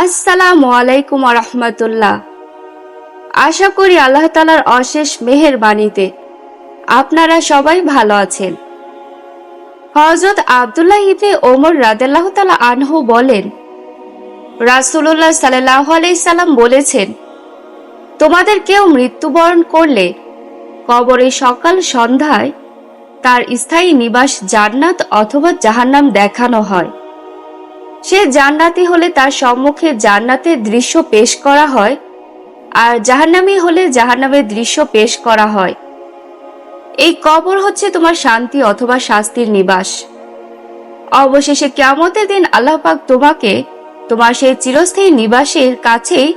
আসসালামু আলাইকুম ওয়া রাহমাতুল্লাহ। আশা করি আল্লাহ তাআলার অশেষ মেহেরবানিতে আপনারা সবাই ভালো আছেন। হযরত আব্দুল্লাহ ইবনে ওমর রাদিয়াল্লাহু তাআলা আনহু বলেন, রাসূলুল্লাহ সাল্লাল্লাহু আলাইহি সাল্লাম বলেছেন, তোমাদের কেউ মৃত্যুবরণ করলে কবরে সকাল সন্ধ্যায় তার স্থায়ী নিবাস জান্নাত অথবা জাহান্নাম দেখানো হয়। সে জান্নাতি হলে তার সম্মুখে জান্নাতের দৃশ্য পেশ করা হয়, আর জাহান্নামী হলে জাহান্নামের দৃশ্য পেশ করা হয়। এই কবর হচ্ছে তোমার শান্তি অথবা শাস্তির নিবাস। অবশেষে কিয়ামতের দিন আল্লাহ পাক তোমাকে তোমার সেই চিরস্থায়ী নিবাসের কাছেই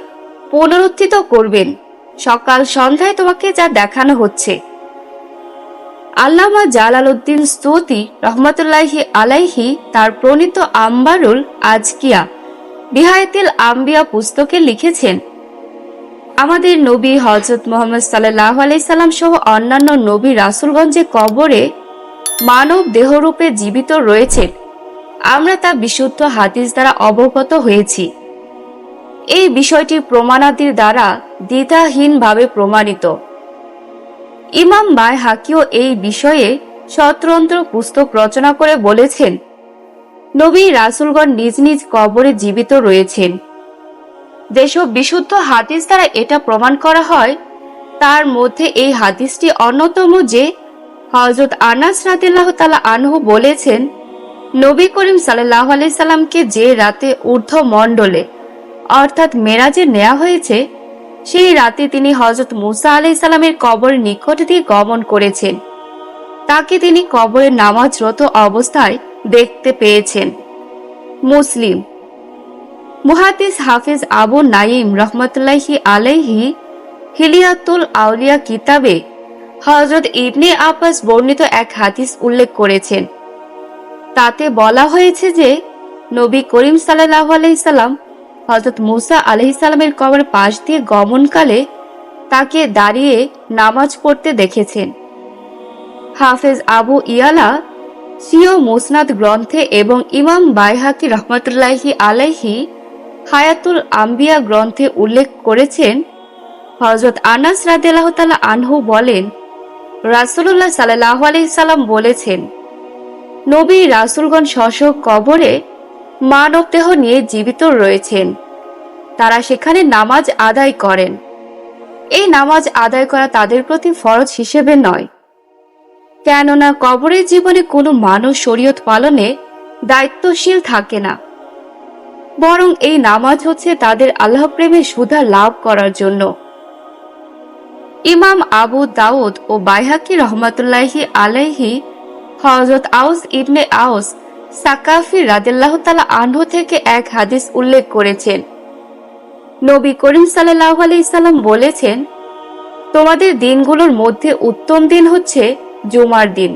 পুনরুত্থিত করবেন, সকাল সন্ধ্যায় তোমাকে যা দেখানো হচ্ছে। আল্লামা জালালউদ্দিন সূতি রহমাতুল্লাহি আলাইহি তার প্রণীত আম্বারুল আজকিয়া বিহায়াতুল আম্বিয়া পুস্তকে লিখেছেন, আমাদের নবী হযরত মুহাম্মদ সাল্লাল্লাহু আলাইহি সাল্লাম সহ অন্যান্য নবী রাসূলগণ যে কবরে মানব দেহরূপে জীবিত রয়েছেন, আমরা তা বিশুদ্ধ হাদিস দ্বারা অবগত হয়েছি। এই বিষয়টি প্রমাণাদির দ্বারা দ্বিধাহীনভাবে প্রমাণিত। ইমাম বাইহাকিও এই বিষয়ে স্বতন্ত্র পুস্তক রচনা করে বলেছেন, নবী রাসূলগণ নিজ নিজ কবরে জীবিত রয়েছেন। যেসব বিশুদ্ধ হাদিস দ্বারা এটা প্রমাণ করা হয়, তার মধ্যে এই হাদিসটি অন্যতম যে হযরত আনাস রাদিয়াল্লাহু তাআলা আনহু বলেছেন, নবী করিম সাল্লাল্লাহু আলাইহি সাল্লামকে যে রাতে ঊর্ধ্ব মণ্ডলে অর্থাৎ মেরাজে নেওয়া হয়েছে, সেই রাতে তিনি হযরত মুসা আলাইহিস সালামের কবরের নিকট দিয়ে গমন করেছেন। তাকে তিনি কবরে নামাজরত অবস্থায় দেখতে পেয়েছেন। মুসলিম। মুহাদ্দিস হাফিজ আবু নাঈম রহমাতুল্লাহি আলাইহি হিলিয়াতুল আউলিয়া কিতাবে হযরত ইবনে আব্বাস বর্ণিত এক হাদিস উল্লেখ করেছেন। তাতে বলা হয়েছে যে নবী করিম সাল্লাল্লাহু আলাইহি সাল্লাম হযরত মুসা আলাইহিস সালামের কবরের পাশ দিয়ে গমনকালে তাকে দাঁড়িয়ে নামাজ পড়তে দেখেছেন। হাফেজ আবু ইয়ালা সিও মুসনাদ গ্রন্থে এবং ইমাম বাইহাকি রহমাতুল্লাহি আলাইহি হায়াতুল আম্বিয়া গ্রন্থে উল্লেখ করেছেন, হযরত আনাস রাদিয়াল্লাহু তাআলা আনহু বলেন, রাসূলুল্লাহ সাল্লাল্লাহু আলাইহি সাল্লাম বলেছেন, নবী রাসূলগণ স্ব কবরে মানবদেহ নিয়ে জীবিত রয়েছেন। তারা সেখানে নামাজ আদায় করেন। এই নামাজ আদায় করা তাদের প্রতি ফরজ হিসেবে নয়, কেননা কবরের জীবনে কোনো মানুষ শরীয়ত পালনে দায়িত্বশীল থাকে না, বরং এই নামাজ হচ্ছে তাদের আল্লাহ প্রেমে সুধা লাভ করার জন্য। ইমাম আবু দাউদ ও বাইহাকি রহমাতুল্লাহি আলাইহি হযরত আউস ইবনে আউস সাকাফি রাদিয়াল্লাহু তাআলা আনহু থেকে এক হাদিস উল্লেখ করেছেন। নবী করিম সাল্লাল্লাহু আলাইহি সাল্লাম বলেছেন, তোমাদের দিনগুলোর মধ্যে উত্তম দিন হচ্ছে জুমার দিন।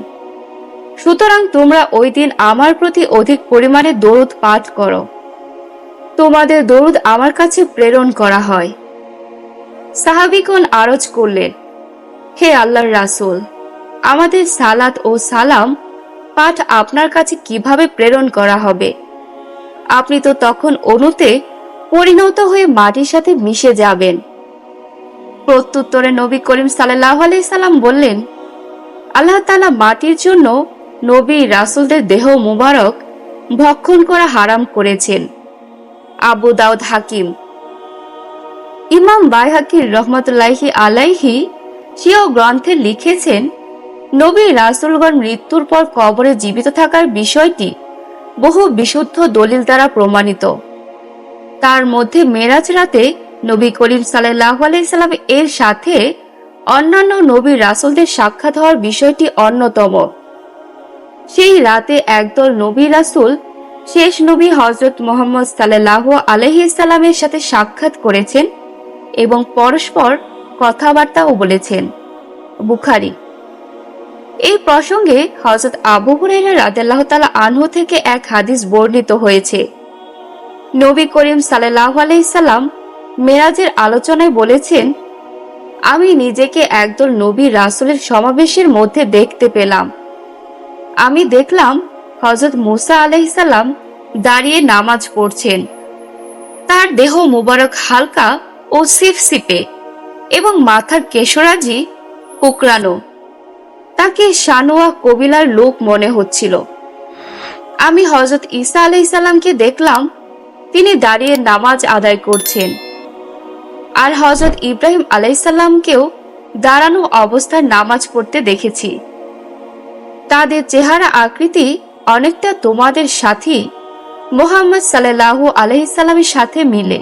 সুতরাং তোমরা ওই দিন আমার প্রতি অধিক পরিমাণে দরুদ পাঠ করো। তোমাদের দরুদ আমার কাছে প্রেরণ করা হয়। সাহাবীগণ আরজ করলেন, হে আল্লাহর রাসূল, আমাদের সালাত ও সালাম পাঠ আপনার কাছে কিভাবে প্রেরণ করা হবে? আপনি তো তখন অণুতে পরিণত হয়ে মাটির সাথে মিশে যাবেন। প্রত্যুত্তরে নবী করিম সাল্লাল্লাহু আলাইহি সাল্লাম বললেন, আল্লাহ তাআলা মাটির জন্য নবী রাসূলদের দেহ মুবারক ভক্ষণ করা হারাম করেছেন। আবু দাউদ হাকিম। ইমাম বাইহাকি রহমাতুল্লাহি আলাইহি সিও গ্রন্থে লিখেছেন, নবী রাসূলগণ মৃত্যুর পর কবরে জীবিত থাকার বিষয়টি বহু বিশুদ্ধ দলিল দ্বারা প্রমাণিত। তার মধ্যে মেরাজ রাতে নবী করিম সাল্লাল্লাহু আলাইহি সাল্লাম এর সাথে অন্যান্য নবী রাসূলদের সাক্ষাৎ হওয়ার বিষয়টি অন্যতম। সেই রাতে একদল নবী রাসূল শেষ নবী হযরত মুহাম্মদ সাল্লাল্লাহু আলাইহি সাল্লামের সাথে সাক্ষাৎ করেছেন এবং পরস্পর কথাবার্তাও বলেছেন। বুখারী। এই প্রসঙ্গে হযরত আবু হুরায়রা রাদিয়াল্লাহু তাআলা আনহু থেকে এক হাদিস বর্ণিত হয়েছে। নবী করিম সাল্লাল্লাহু আলাইহি সাল্লাম মেরাজের আলোচনায় বলেছেন, আমি নিজেকে একদল নবী রাসূলের সমাবেশের মধ্যে দেখতে পেলাম। আমি দেখলাম হযরত মুসা আলাইহিস সালাম দাঁড়িয়ে নামাজ পড়ছেন। তার দেহ মুবারক হালকা ও সিপসিপে এবং মাথার কেশরাজি কুকরানো। তাকে সানোয়া কবিলার লোক মনে হচ্ছিল। আমি হযরত ঈসা আলাইহিস সালামকে দেখলাম, তিনি দাঁড়িয়ে নামাজ আদায় করছেন। আর হযরত ইব্রাহিম আলাইহিস সালামকেও দাঁড়ানো অবস্থায় নামাজ পড়তে দেখেছি। তাদের চেহারা আকৃতি অনেকটা তোমাদের সাথী মুহাম্মদ সাল্লাল্লাহু আলাইহি সাল্লামের সাথে মিলে।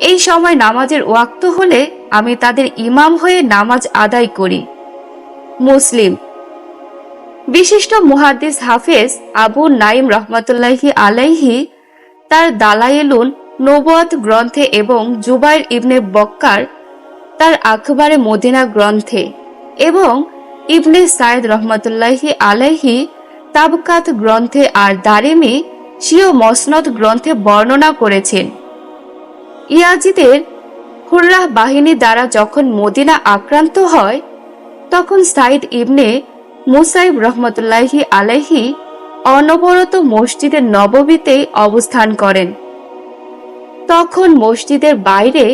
এই সময় নামাজের ওয়াক্ত হলে আমি তাদের ইমাম হয়ে নামাজ আদায় করি। মুসলিম। বিশিষ্ট মুহাদ্দিস হাফেজ আবু নাইম রহমাতুল্লাহি আলাইহি তার দালায়েলুন নবুওয়াত গ্রন্থে এবং জুবাইর ইবনে বক্কার তার আখবারে মদিনা গ্রন্থে এবং ইবনে সাইদ রহমাতুল্লাহি আলাইহি তাবকাত গ্রন্থে আর দারিমি সিও মসনদ গ্রন্থে বর্ণনা করেছেন, ইয়াজিদের হুররাহ বাহিনী দ্বারা যখন মদিনা আক্রান্ত হয় তখন সাইদ ইবনে মুসাইব রহমতুল্লাহি আলাইহি অনবরত মসজিদে নববীতে অবস্থান করেন। তখন মসজিদের বাইরে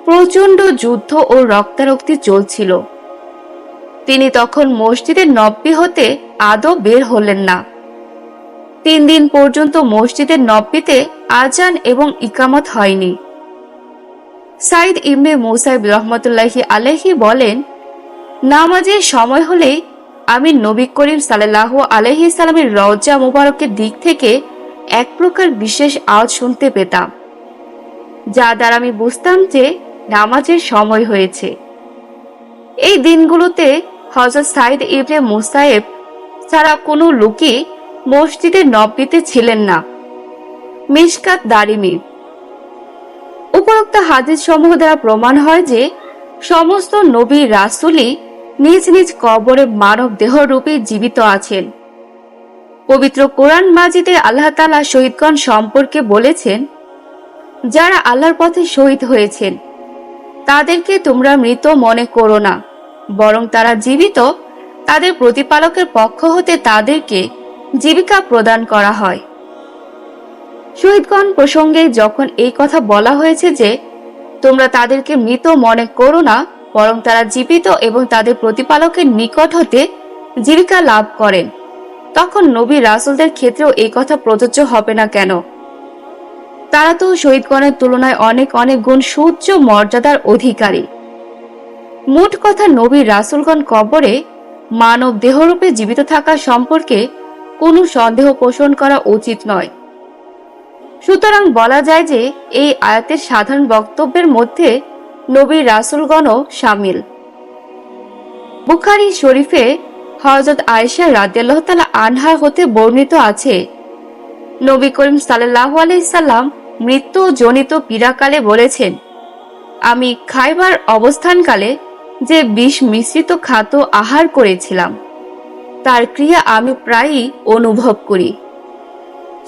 প্রচণ্ড যুদ্ধ ও রক্তারক্তি চলছিল। তিনি তখন মসজিদের নব্বী হতে আদৌ বের হলেন না। 3 দিন পর্যন্ত মসজিদের নব্বীতে আজান এবং ইকামত হয়নি। সাইদ ইবনে মুসাইব রহমতুল্লাহি আলাইহি বলেন, নামাজের সময় হলেই আমি নবী করিম সাল্লাল্লাহু আলাইহি সাল্লামের রওজা মুবারকের দিক থেকে এক প্রকার বিশেষ আওয়াজ শুনতে পেতাম, যা দ্বারা আমি বুঝতাম যে নামাজের সময় হয়েছে। এই দিনগুলোতে হযরত সাইদ ইবনে মুসাইব ছাড়া কোনো লোকই মসজিদের নব্বীতে ছিলেন না। মিশকাত দারিমি। উপরোক্ত হাদিস সমূহ দ্বারা প্রমাণ হয় যে সমস্ত নবী রাসূলই নিজ নিজ কবরে মানব দেহরূপে জীবিত আছেন। পবিত্র কোরআন মাজিদে আল্লাহ তাআলা শহীদগণ সম্পর্কে বলেছেন, যারা আল্লাহর পথে শহীদ হয়েছেন তাদেরকে তোমরা মৃত মনে করো না, বরং তারা জীবিত। তাদের প্রতিপালকের পক্ষ হতে তাদেরকে জীবিকা প্রদান করা হয়। শহীদগণ প্রসঙ্গে যখন এই কথা বলা হয়েছে যে তোমরা তাদেরকে মৃত মনে করো না, বরং তারা জীবিত এবং তাদের প্রতিপালকের নিকট হতে জীবিকা লাভ করেন, তখন নবী রাসূলদের ক্ষেত্রেও এই কথা প্রযোজ্য হবে না কেন? তারা তো শহীদগণের তুলনায় অনেক অনেক গুণ সুউচ্চ মর্যাদার অধিকারী। মোট কথা, নবী রাসূলগণ কবরে মানব দেহরূপে জীবিত থাকা সম্পর্কে কোনো সন্দেহ পোষণ করা উচিত নয়। সুতরাং বলা যায় যে এই আয়াতের সাধারণ বক্তব্যের মধ্যে নবী রাসূলগণও শামিল। বুখারী শরীফে হযরত আয়েশা রাদিয়াল্লাহু তাআলা আনহা হতে বর্ণিত আছে, নবী করিম সাল্লাল্লাহু আলাইহি সাল্লাম মৃত্যু জনিত পীড়াকালে বলেছেন, আমি খাইবার অবস্থানকালে যে বিষ মিশ্রিত খাদ্য আহার করেছিলাম তার ক্রিয়া আমি প্রায়ই অনুভব করি।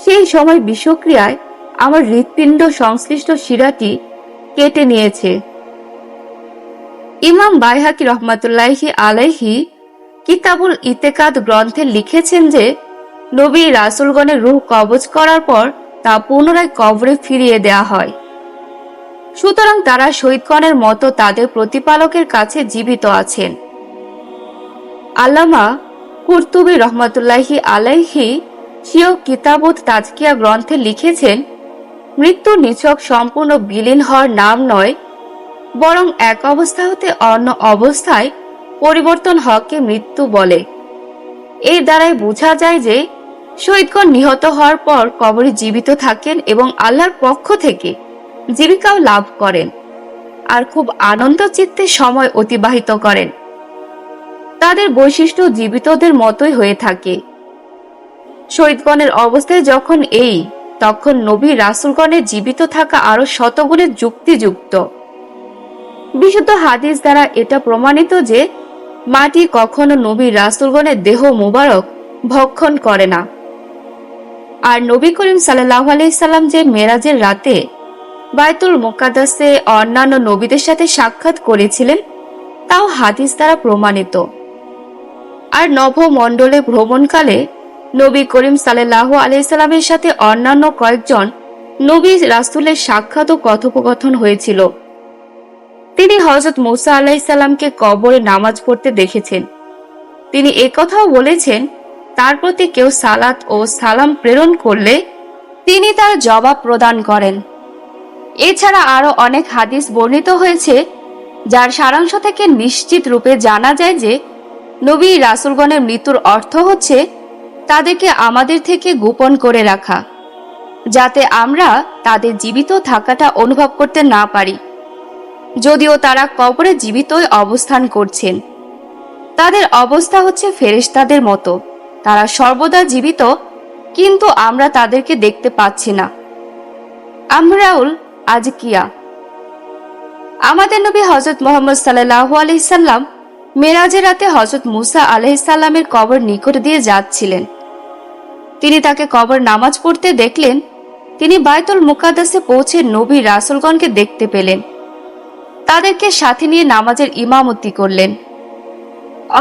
সেই সময় বিষক্রিয়ায় আমার হৃৎপিণ্ড সংশ্লিষ্ট শিরাটি কেটে নিয়েছে। ইমাম বাইহাকি রহমাতুল্লাহি আলাইহি কিতাবুল ইতেকাদ গ্রন্থে লিখেছেন যে নবী রাসূলগণের রূহ কবজ করার পর তা পুনরায় কবরে ফিরিয়ে দেয়া হয়। সুতরাং তারা শহীদগণের মতো তাদের প্রতিপালকের কাছে জীবিত আছেন। আল্লামা কুরতুবী রহমাতুল্লাহি আলাইহি সিও কিতাবুত তাজকিয়া গ্রন্থে লিখেছেন, মৃত্যু নিছক সম্পূর্ণ বিলীন হওয়ার নাম নয়, বরং এক অবস্থা হতে অন্য অবস্থায় পরিবর্তন হওয়াকে মৃত্যু বলে। এর দ্বারাই বোঝা যায় যে শহীদগণ নিহত হওয়ার পর কবরে জীবিত থাকেন এবং আল্লাহর পক্ষ থেকে জীবিকাও লাভ করেন আর খুব আনন্দ চিত্তে সময় অতিবাহিত করেন। তাদের বৈশিষ্ট্য জীবিতদের মতোই হয়ে থাকে। শহীদগণের অবস্থায় যখন তখন নবী রাসূলগণের জীবিত থাকা আরো শতগুণে যুক্তিযুক্ত। বিশুদ্ধ হাদিস দ্বারা এটা প্রমাণিত যে মাটি কখনো নবী রাসূলগণের দেহ মুবারক ভক্ষণ করে না। আর নবী করিম সাল্লাল্লাহু আলাইহি সাল্লাম যে মেরাজের রাতে বাইতুল মুকাদ্দাসে অন্যান্য নবীদের সাথে সাক্ষাৎ করেছিলেন তাও হাদিস দ্বারা প্রমাণিত। আর নভমণ্ডলে ভ্রমণকালে নবী করিম সাল্লাল্লাহু আলাইহি সাল্লামের সাথে অন্যান্য কয়েকজন নবী রাসূলের সাক্ষাৎ ও কথোপকথন হয়েছিল। তিনি হযরত মূসা আলাইহিস সালামকে কবরে নামাজ পড়তে দেখেছেন। তিনি একথাও বলেছেন, তার প্রতি কেউ সালাত ও সালাম প্রেরণ করলে তিনি তার জবাব প্রদান করেন। এছাড়া আরো অনেক হাদিস বর্ণিত হয়েছে, যার সারাংশ থেকে নিশ্চিত রূপে জানা যায় যে নবী রাসূলগণের মৃত্যুর অর্থ হচ্ছে তাদেরকে আমাদের থেকে গোপন করে রাখা, যাতে আমরা তাদের জীবিত থাকাটা অনুভব করতে না পারি, যদিও তারা কবরে জীবিতই অবস্থান করছেন। তাদের অবস্থা হচ্ছে ফেরেশতাদের মতো, তারা সর্বদা জীবিত, কিন্তু আমরা তাদেরকে দেখতে পাচ্ছি না। আমরাউল আজকিয়া। আমাদের নবী হযরত মুহাম্মদ সাল্লাল্লাহু আলাইহি সাল্লাম মেরাজের রাতে হযরত মূসা আলাইহিস সালামের কবর নিকট দিয়ে যাচ্ছিলেন। তিনি তাকে কবর নামাজ পড়তে দেখলেন। তিনি বায়তুল মুকাদ্দাসে পৌঁছে নবী রাসূলগণকে দেখতে পেলেন। তাদেরকে সাথে নিয়ে নামাজের ইমামতি করলেন।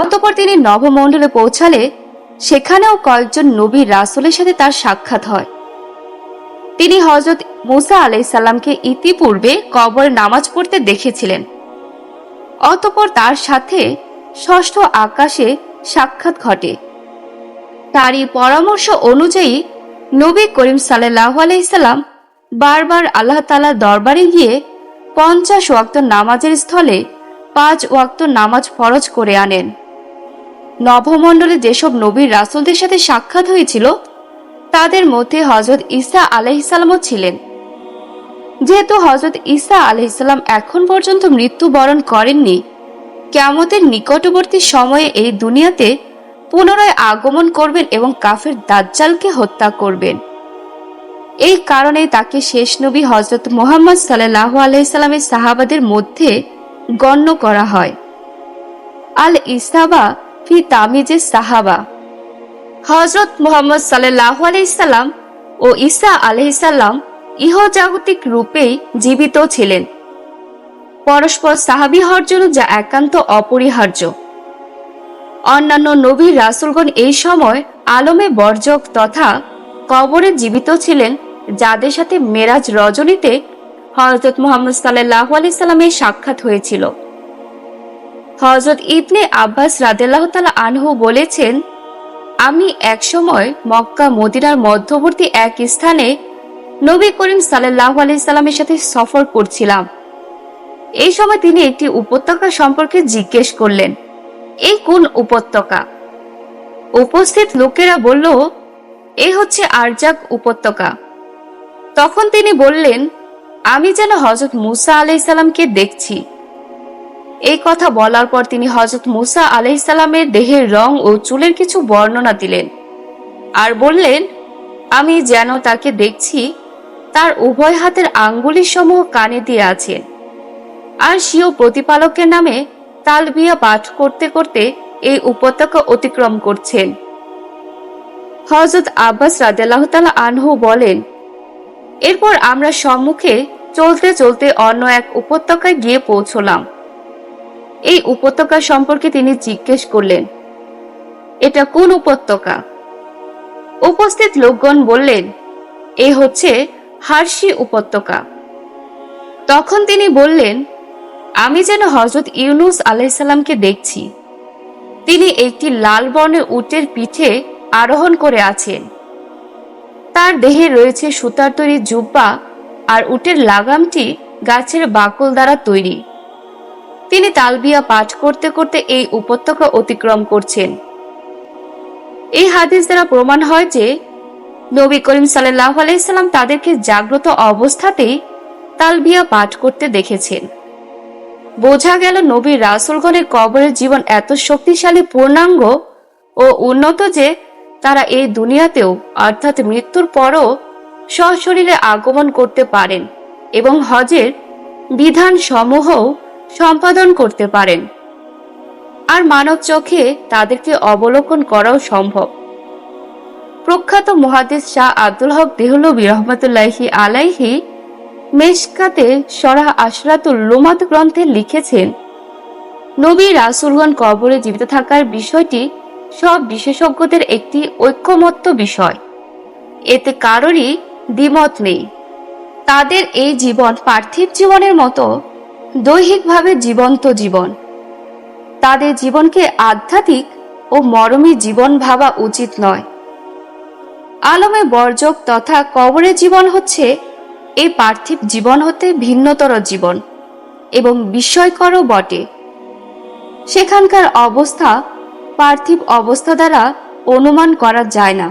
অতঃপর তিনি নবমণ্ডলে পৌঁছালে সেখানেও কয়েকজন নবী রাসূলের সাথে তার সাক্ষাৎ হয়। তিনি হযরত মূসা আলাইহিস সালামকে ইতিপূর্বে কবরে নামাজ পড়তে দেখেছিলেন। অতঃপর তার সাথে ষষ্ঠ আকাশে সাক্ষাৎ ঘটে। তারই পরামর্শ অনুযায়ী নবী করিম সাল্লাল্লাহু আলাইহি সাল্লাম বারবার আল্লাহ তাআলার দরবারে গিয়ে 50 ওয়াক্ত নামাজের স্থলে 5 ওয়াক্ত নামাজ ফরজ করে আনেন। নবমণ্ডলে যেসব নবী রাসূলদের সাথে সাক্ষাৎ হয়েছিল তাদের মধ্যে হযরত ঈসা আলাইহিস সালামও ছিলেন। যেহেতু হযরত ঈসা আলাইহিস সালাম এখন পর্যন্ত মৃত্যুবরণ করেননি, কিয়ামতের নিকটবর্তী সময়ে এই দুনিয়াতে পুনরায় আগমন করবেন এবং কাফের দাজ্জালকে হত্যা করবেন। এই কারণেই তাকে শেষ নবী হযরত মুহাম্মদ সাল্লাল্লাহু আলাইহি সাল্লামের সাহাবাদের মধ্যে গণ্য করা হয়। আল ইসাবা ফি তামিজেস সাহাবা। হযরত মুহাম্মদ সাল্লাল্লাহু আলাইহি সাল্লাম ও ঈসা আলাইহিস সালাম ইহজাগতিক রূপেই জীবিত ছিলেন, পরস্পর সাহাবী হওয়ার জন্য, যা একান্ত অপরিহার্য। অন্যান্য নবী রাসূলগণ এই সময় আলমে বরজক তথা কবরে জীবিত ছিলেন, যাদের সাথে মেরাজ রজনীতে হযরত মুহাম্মদ সাল্লাল্লাহু আলাইহি সাল্লামের সাক্ষাৎ হয়েছিল। হযরত ইবনে আব্বাস রাদিয়াল্লাহু তাআলা আনহু বলেছেন, আমি একসময় মক্কা মদিনার মধ্যবর্তী এক স্থানে নবী করিম সাল্লাল্লাহু আলাইহি সাল্লামের সাথে সফর করছিলাম। এই সময় তিনি একটি উপত্যকা সম্পর্কে জিজ্ঞেস করলেন, এই কোন উপত্যকা? উপস্থিত লোকেরা বলল, এই হচ্ছে আরজাক উপত্যকা। তখন তিনি বললেন, আমি যেন হযরত মূসা আলাইহিস সালামকে দেখছি। এই কথা বলার পর তিনি হযরত মূসা আলাইহিস সালামের দেহের রং ও চুলের কিছু বর্ণনা দিলেন আর বললেন, আমি যেন তাকে দেখছি, তার উভয় হাতের আঙ্গুলি সমূহ কানে দিয়ে আছেন আর স্বীয় প্রতিপালকের নামে তালবিয়া পাঠ করতে করতে এই উপত্যকা অতিক্রম করছেন। হযরত আব্বাস রাদিয়াল্লাহু তাআলা আনহু বলেন, এরপর আমরা সম্মুখে চলতে চলতে অন্য এক উপত্যকায় গিয়ে পৌঁছলাম। এই উপত্যকা সম্পর্কে তিনি জিজ্ঞেস করলেন, এটা কোন উপত্যকা? উপস্থিত লোকগণ বললেন, এ হচ্ছে হারশি উপত্যকা। তখন তিনি বললেন, আমি যেন হযরত ইউনুস আলাইহিস সালামকে দেখছি। তিনি একটি লাল বর্ণের উটের পিঠে আরোহণ করে আছেন। তার দেহে রয়েছে সুতার তৈরি জুব্বা আর উটের লাগামটি গাছের বাকল দ্বারা তৈরি। তিনি তালবিয়া পাঠ করতে করতে এই উপত্যকা অতিক্রম করছেন। এই হাদিস দ্বারা প্রমাণ হয় যে নবী করিম সাল্লাল্লাহু আলাইহি সাল্লাম তাদেরকে জাগ্রত অবস্থাতেই তালবিয়া পাঠ করতে দেখেছেন। বোঝা গেল নবী রাসূলগণের কবরের জীবন এত শক্তিশালী, পূর্ণাঙ্গ ও উন্নত যে তারা এই দুনিয়াতেও অর্থাৎ মৃত্যুর পরও সশরীরে আগমন করতে পারেন এবং হজের বিধান সমূহ সম্পাদন করতে পারেন, আর মানব চোখে তাদেরকে অবলোকন করাও সম্ভব। প্রখ্যাত মুহাদ্দিস শাহ আব্দুল হক দেহলভী রহমাতুল্লাহি আলাইহি মেশকাতে শরাহ আশরাতুল লুমাত গ্রন্থে লিখেছেন, নবী রাসূলগণ কবরে জীবিত থাকার বিষয়টি সব বিশেষজ্ঞদের একটি ঐক্যমত্য বিষয়। এতে কারোরই দ্বিমত নেই। তাদের এই জীবন পার্থিব জীবনের মতো দৈহিকভাবে জীবন্ত জীবন। তাদের জীবনকে আধ্যাত্মিক ও মরমী জীবন ভাবা উচিত নয়। আলমে বরজক তথা কবরের জীবন হচ্ছে এই পার্থিব জীবন হতে ভিন্নতর জীবন এবং বিস্ময়করও বটে। সেখানকার অবস্থা পার্থিব অবস্থা দ্বারা অনুমান করা যায় না।